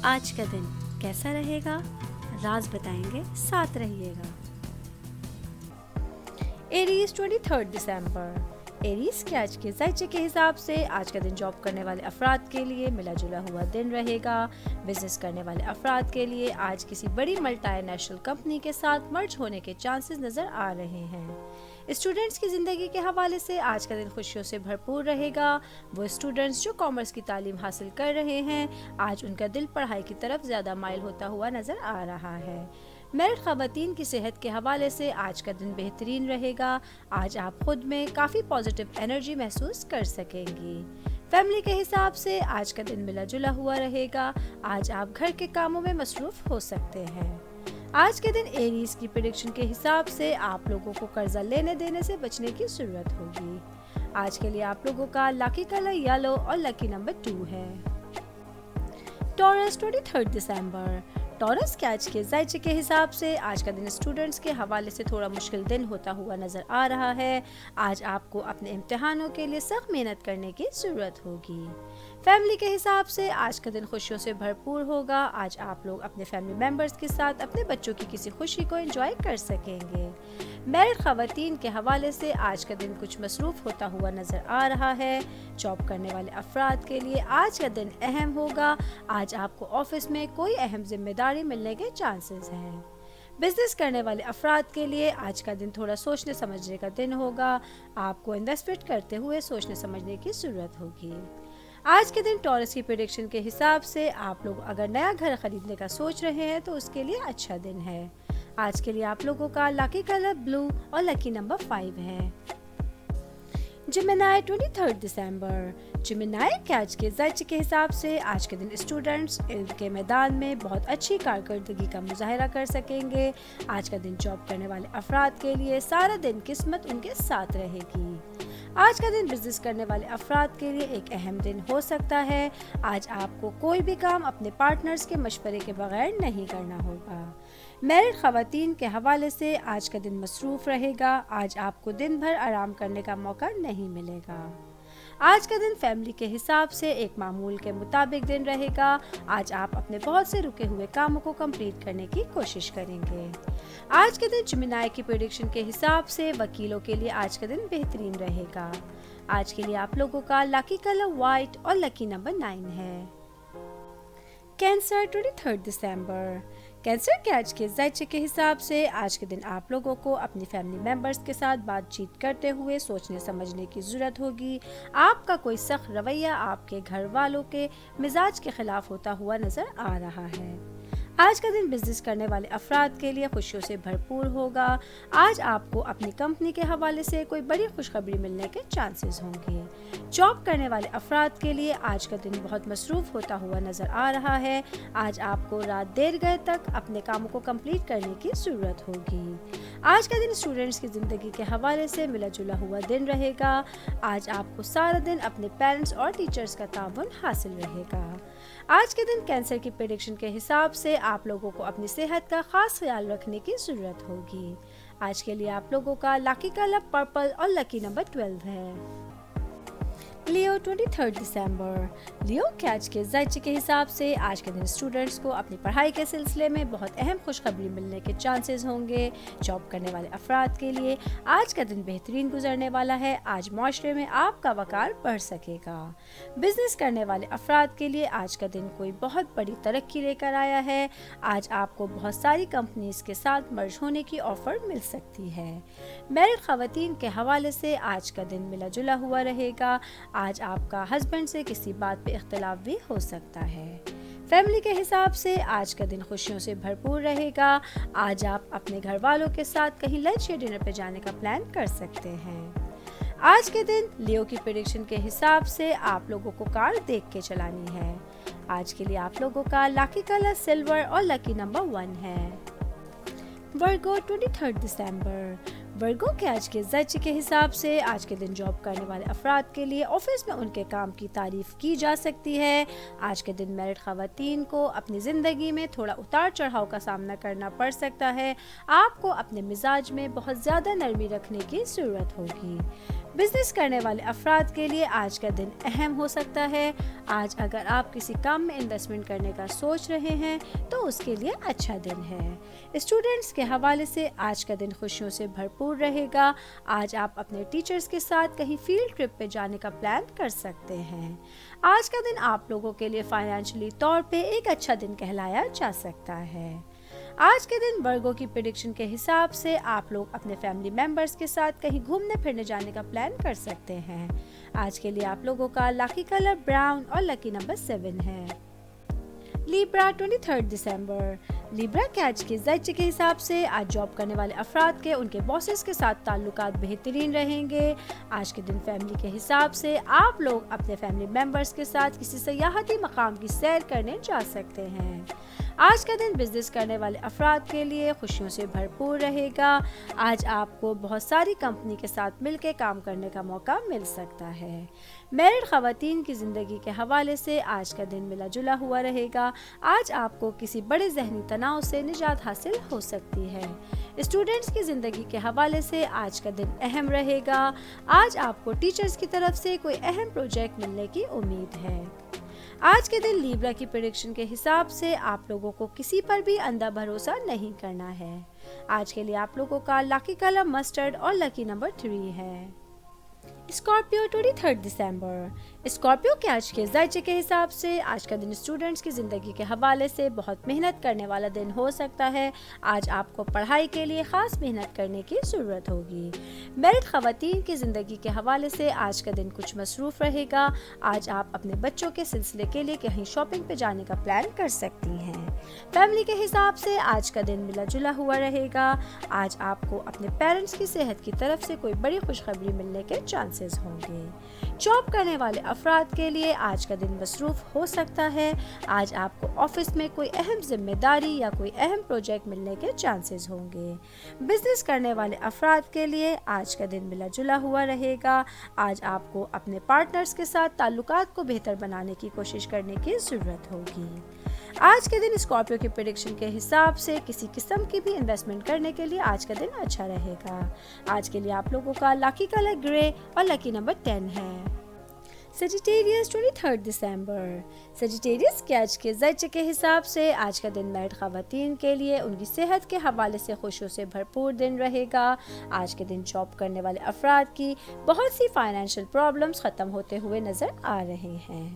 آج کا دن کیسا رہے گا؟ راز بتائیں گے، ساتھ رہیے گا۔ ایریز 23 دسمبر۔ ایریز کے آج کے ذائچے کے حساب سے آج کا دن جاب کرنے والے افراد کے لیے ملا جلا ہوا دن رہے گا۔ بزنس کرنے والے افراد کے لیے آج کسی بڑی ملٹی نیشنل کمپنی کے ساتھ مرج ہونے کے چانسز نظر آ رہے ہیں۔ اسٹوڈنٹس کی زندگی کے حوالے سے آج کا دن خوشیوں سے بھرپور رہے گا۔ وہ اسٹوڈنٹس جو کامرس کی تعلیم حاصل کر رہے ہیں، آج ان کا دل پڑھائی کی طرف زیادہ مائل ہوتا ہوا نظر آ رہا ہے۔ میرڈ خواتین کی صحت کے حوالے سے آج کا دن بہترین رہے گا۔ آج آپ خود میں کافی پازیٹیو انرجی محسوس کر سکیں گی۔ فیملی کے حساب سے آج کا دن ملا جلا ہوا رہے گا۔ آج آپ گھر کے کاموں میں مصروف ہو سکتے ہیں۔ آج کے دن ایریز کی پریڈکشن کے حساب سے آپ لوگوں کو قرضہ لینے دینے سے بچنے کی ضرورت ہوگی۔ آج کے لیے آپ لوگوں کا لکی کلر یلو اور لکی نمبر 2 ہے۔ ٹورس 23 دسمبر۔ ٹورس کے آج کے ذائچے کے حساب سے آج کا دن اسٹوڈنٹس کے حوالے سے تھوڑا مشکل دن ہوتا ہوا نظر آ رہا ہے۔ آج آپ کو اپنے امتحانوں کے لیے سخت محنت کرنے کی ضرورت ہوگی۔ فیملی کے حساب سے آج کا دن خوشیوں سے بھرپور ہوگا۔ آج آپ لوگ اپنے فیملی ممبرز کے ساتھ اپنے بچوں کی کسی خوشی کو انجوائے کر سکیں گے۔ میرڈ خواتین کے حوالے سے آج کا دن کچھ مصروف ہوتا ہوا نظر آ رہا ہے۔ جاب کرنے والے افراد کے لیے آج کا دن اہم ہوگا۔ آج آپ کو آفس میں کوئی اہم ذمہ داری ملنے کے چانسز ہیں۔ بزنس کرنے والے افراد کے لیے آج کا دن تھوڑا سوچنے سمجھنے کا دن ہوگا۔ آپ کو انویسٹمنٹ کرتے ہوئے سوچنے سمجھنے کی ضرورت ہوگی۔ آج کے دن ٹورس کی پریڈکشن کے حساب سے آپ لوگ اگر نیا گھر خریدنے کا سوچ رہے ہیں تو اس کے لیے اچھا دن ہے۔ آج کے لیے آپ لوگوں کا لکی کلر بلو اور لکی نمبر 5 ہے۔ جیمنائی 23 دسمبر۔ جیمنائی کے آج کے ذائچے کے حساب سے آج کے دن اسٹوڈنٹس علم کے میدان میں بہت اچھی کارکردگی کا مظاہرہ کر سکیں گے۔ آج کا دن جاب کرنے والے افراد کے لیے سارا دن قسمت ان کے ساتھ رہے گی۔ آج کا دن بزنس کرنے والے افراد کے لیے ایک اہم دن ہو سکتا ہے۔ آج آپ کو کوئی بھی کام اپنے پارٹنرز کے مشورے کے بغیر نہیں کرنا ہوگا۔ میرڈ خواتین کے حوالے سے آج کا دن مصروف رہے گا۔ آج آپ کو دن بھر آرام کرنے کا موقع نہیں ملے گا۔ آج کا دن فیملی کے حساب سے ایک معمول کے مطابق دن رہے گا۔ آج آپ اپنے بہت سے رکے ہوئے کاموں کو کمپلیٹ کرنے کی کوشش کریں گے۔ آج کے دن جیمنائی کی پریڈکشن کے حساب سے وکیلوں کے لیے آج کا دن بہترین رہے گا۔ آج کے لیے آپ لوگوں کا لکی کلر وائٹ اور لکی نمبر 9 ہے۔ کینسر 23 دسمبر۔ کینسر کے آج کے ذائچے کے حساب سے آج کے دن آپ لوگوں کو اپنی فیملی ممبرز کے ساتھ بات چیت کرتے ہوئے سوچنے سمجھنے کی ضرورت ہوگی۔ آپ کا کوئی سخت رویہ آپ کے گھر والوں کے مزاج کے خلاف ہوتا ہوا نظر آ رہا ہے۔ آج کا دن بزنس کرنے والے افراد کے لیے خوشیوں سے بھرپور ہوگا۔ آج آپ کو اپنی کمپنی کے حوالے سے کوئی بڑی خوشخبری ملنے کے چانسز ہوں گے۔ جاب کرنے والے افراد کے لیے آج کا دن بہت مصروف ہوتا ہوا نظر آ رہا ہے۔ آج آپ کو رات دیر گئے تک اپنے کاموں کو کمپلیٹ کرنے کی ضرورت ہوگی۔ آج کا دن اسٹوڈنٹس کی زندگی کے حوالے سے ملا جلا ہوا دن رہے گا۔ آج آپ کو سارا دن اپنے پیرنٹس اور ٹیچرز کا تعاون حاصل رہے گا۔ آج کے دن کینسر کی پریڈکشن کے حساب سے آپ لوگوں کو اپنی صحت کا خاص خیال رکھنے کی ضرورت ہوگی۔ آج کے لیے آپ لوگوں کا لکی کلر پرپل اور لکی نمبر 12 ہے۔ لیو 23 دسمبر۔ لیو کے آج کے ذائچے کے حساب سے آج کے دن اسٹوڈنٹس کو اپنی پڑھائی کے سلسلے میں بہت اہم خوشخبری ملنے کے چانسز ہوں گے۔ جاب کرنے والے افراد کے لیے آج کا دن بہترین گزرنے والا ہے۔ آج معاشرے میں آپ کا وقار بڑھ سکے گا۔ بزنس کرنے والے افراد کے لیے آج کا دن کوئی بہت بڑی ترقی لے کر آیا ہے۔ آج آپ کو بہت ساری کمپنیز کے ساتھ مرج ہونے کی آفر مل سکتی ہے۔ میرڈ خواتین کے حوالے سے آج کا دن ملا جلا ہوا رہے گا۔ آج آپ کا ہسبینڈ سے کسی بات پہ اختلاف بھی ہو سکتا ہے۔ فیملی کے حساب سے آج کا دن خوشیوں سے بھرپور رہے گا۔ آج آپ اپنے گھر والوں کے ساتھ کہیں لنچ یا ڈنر پہ جانے کا پلان کر سکتے ہیں۔ آج کے دن لیو کی پریڈکشن کے حساب سے آپ لوگوں کو کار دیکھ کے چلانی ہے۔ آج کے لیے آپ لوگوں کا لکی کلر سلور اور لکی نمبر 1 ہے۔ ورگو 23 دسمبر۔ ورگو کے آج کے ذائچے کے حساب سے آج کے دن جاب کرنے والے افراد کے لیے آفس میں ان کے کام کی تعریف کی جا سکتی ہے۔ آج کے دن میرڈ خواتین کو اپنی زندگی میں تھوڑا اتار چڑھاؤ کا سامنا کرنا پڑ سکتا ہے۔ آپ کو اپنے مزاج میں بہت زیادہ نرمی رکھنے کی ضرورت ہوگی۔ بزنس کرنے والے افراد کے لیے آج کا دن اہم ہو سکتا ہے. آج اگر آپ کسی کام میں انویسٹمنٹ کرنے کا سوچ رہے ہیں تو اس کے لیے اچھا دن ہے. اسٹوڈنٹس کے حوالے سے آج کا دن خوشیوں سے بھرپور رہے گا. آج آپ اپنے ٹیچرز کے ساتھ کہیں فیلڈ ٹرپ پہ جانے کا پلان کر سکتے ہیں. آج کا دن آپ لوگوں کے لیے فائنینشلی طور پہ ایک اچھا دن کہلایا جا سکتا ہے. آج کے دن ورگو کی پریڈکشن کے حساب سے آپ لوگ اپنے فیملی ممبرز کے ساتھ کہیں گھومنے پھرنے جانے کا پلان کر سکتے ہیں. آج کے لیے آپ لوگوں کا لکی کلر براؤن اور لکی نمبر 7 ہے. لیبرا 23 دسمبر. لیبرا کے آج کے ذائچے کے حساب سے آج جاب کرنے والے افراد کے ان کے باسز کے ساتھ تعلقات بہترین رہیں گے. آج کے دن فیملی کے حساب سے آپ لوگ اپنے فیملی ممبرز کے ساتھ کسی سیاحتی مقام کی سیر کرنے جا سکتے ہیں. آج کا دن بزنس کرنے والے افراد کے لیے خوشیوں سے بھرپور رہے گا. آج آپ کو بہت ساری کمپنی کے ساتھ مل کے کام کرنے کا موقع مل سکتا ہے. میرڈ خواتین کی زندگی کے حوالے سے آج کا دن ملا جلا ہوا رہے گا. آج آپ کو کسی بڑے ذہنی تناؤ سے نجات حاصل ہو سکتی ہے. اسٹوڈنٹس کی زندگی کے حوالے سے آج کا دن اہم رہے گا. آج آپ کو ٹیچرز کی طرف سے کوئی اہم پروجیکٹ ملنے کی امید ہے. آج کے دن لیبرا کی پریڈکشن کے حساب سے آپ لوگوں کو کسی پر بھی اندھا بھروسہ نہیں کرنا ہے. آج کے لیے آپ لوگوں کا لکی کلر مسٹرڈ اور لکی نمبر 3 ہے. اسکارپیو 23 دسمبر. اسکارپیو کے آج کے ذائچے کے حساب سے آج کا دن اسٹوڈنٹس کی زندگی کے حوالے سے بہت محنت کرنے والا دن ہو سکتا ہے. آج آپ کو پڑھائی کے لیے خاص محنت کرنے کی ضرورت ہوگی. میرڈ خواتین کی زندگی کے حوالے سے آج کا دن کچھ مصروف رہے گا. آج آپ اپنے بچوں کے سلسلے کے لیے کہیں شاپنگ پہ جانے کا پلان کر سکتی ہیں. فیملی کے حساب سے آج کا دن ملا جلا ہوا رہے گا. آج آپ کو اپنے پیرنٹس کی صحت کی طرف سے کوئی بڑی خوشخبری ملنے کے چانسز ہوں گے. جاب کرنے والے افراد کے لیے آج کا دن مصروف ہو سکتا ہے. آج آپ کو آفس میں کوئی اہم ذمہ داری یا کوئی اہم پروجیکٹ ملنے کے چانسز ہوں گے. بزنس کرنے والے افراد کے لیے آج کا دن ملا جلا ہوا رہے گا. آج آپ کو اپنے پارٹنرز کے ساتھ تعلقات کو بہتر بنانے کی کوشش کرنے کی ضرورت ہوگی. آج کے دن اسکارپیو کی پریڈکشن کے حساب سے کسی قسم کی بھی انویسٹمنٹ کرنے کے لیے آج کا دن اچھا رہے گا. آج کے لیے آپ لوگوں کا لکی کلر گرے اور لکی نمبر 10 ہے. سیجیٹیریس 23 دسمبر. سیجیٹیریس کے آج کے ذائچے کے حساب سے آج کا دن میرڈ خواتین کے لیے ان کی صحت کے حوالے سے خوشیوں سے بھرپور دن رہے گا. آج کے دن جاب کرنے والے افراد کی بہت سی فائنینشیل پرابلمز ختم ہوتے ہوئے نظر آ رہے ہیں.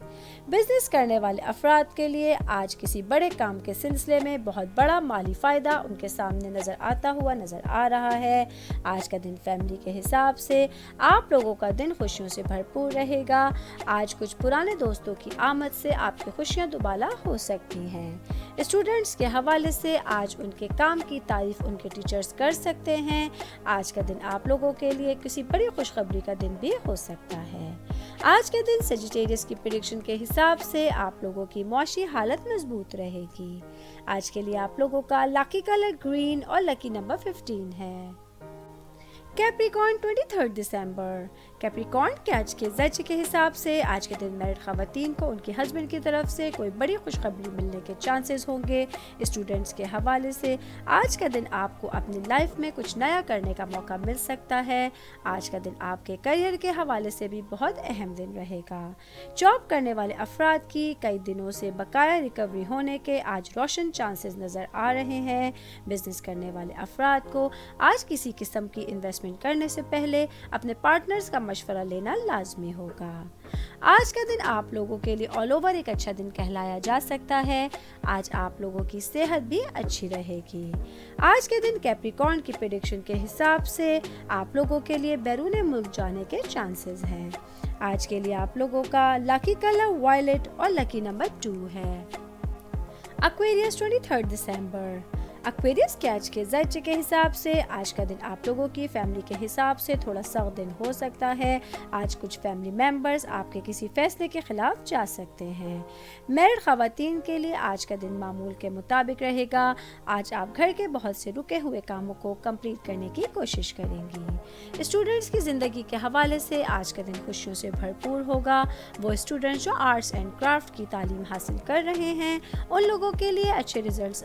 بزنس کرنے والے افراد کے لیے آج کسی بڑے کام کے سلسلے میں بہت بڑا مالی فائدہ ان کے سامنے نظر آتا ہوا نظر آ رہا ہے. آج کا دن فیملی کے حساب سے آپ لوگوں کا دن خوشیوں سے بھرپور رہے گا. آج کچھ پرانے دوستوں کی آمد سے آپ کی خوشیاں دوبالا ہو سکتی ہیں. اسٹوڈنٹس کے حوالے سے آج ان کے کام کی تعریف ان کے ٹیچرز کر سکتے ہیں. آج کا دن آپ لوگوں کے لیے کسی بڑی خوشخبری کا دن بھی ہو سکتا ہے. آج کے دن سیجیٹیریس کی پریڈکشن کے حساب سے آپ لوگوں کی معاشی حالت مضبوط رہے گی. آج کے لیے آپ لوگوں کا لکی کلر گرین اور لکی نمبر 15 ہے. کیپریکارن 23 دسمبر. کیپریکارن کے آج کے ذائچے کے حساب سے آج کے دن میرڈ خواتین کو ان کے ہسبینڈ کی طرف سے کوئی بڑی خوشخبری ملنے کے چانسز ہوں گے. اسٹوڈنٹس کے حوالے سے آج کا دن آپ کو اپنی لائف میں کچھ نیا کرنے کا موقع مل سکتا ہے. آج کا دن آپ کے کیریئر کے حوالے سے بھی بہت اہم دن رہے گا. جاب کرنے والے افراد کی کئی دنوں سے بقایا ریکوری ہونے کے آج روشن چانسز نظر آ رہے ہیں. بزنس کرنے والے افراد کو آج کسی قسم کی انویسٹمنٹ کرنے سے پہلے اپنے پارٹنرز کا مشورہ لینا لازمی ہوگا. آج کا دن آپ لوگوں کے لیے آل اوور ایک اچھا دن کہلایا جا سکتا ہے. آج آپ لوگوں کی صحت بھی اچھی رہے گی. آج کے دن کیپریکارن کی پریڈکشن کے حساب سے آپ لوگوں کے لیے بیرون ملک جانے کے چانسز ہیں. آج کے لیے آپ لوگوں کا لکی کلر وائلٹ اور لکی نمبر 2 ہے. ایکویریس 23 دسمبر. ایکویریس کے آج کے ذائچے کے حساب سے آج کا دن آپ لوگوں کی فیملی کے حساب سے تھوڑا سخت دن ہو سکتا ہے. آج کچھ فیملی ممبرز آپ کے کسی فیصلے کے خلاف جا سکتے ہیں. میرڈ خواتین کے لیے آج کا دن معمول کے مطابق رہے گا. آج آپ گھر کے بہت سے رکے ہوئے کاموں کو کمپلیٹ کرنے کی کوشش کریں گی. اسٹوڈنٹس کی زندگی کے حوالے سے آج کا دن خوشیوں سے بھرپور ہوگا. وہ اسٹوڈنٹس جو آرٹس اینڈ کرافٹ کی تعلیم حاصل کر رہے ہیں ان لوگوں کے لیے اچھے ریزلٹس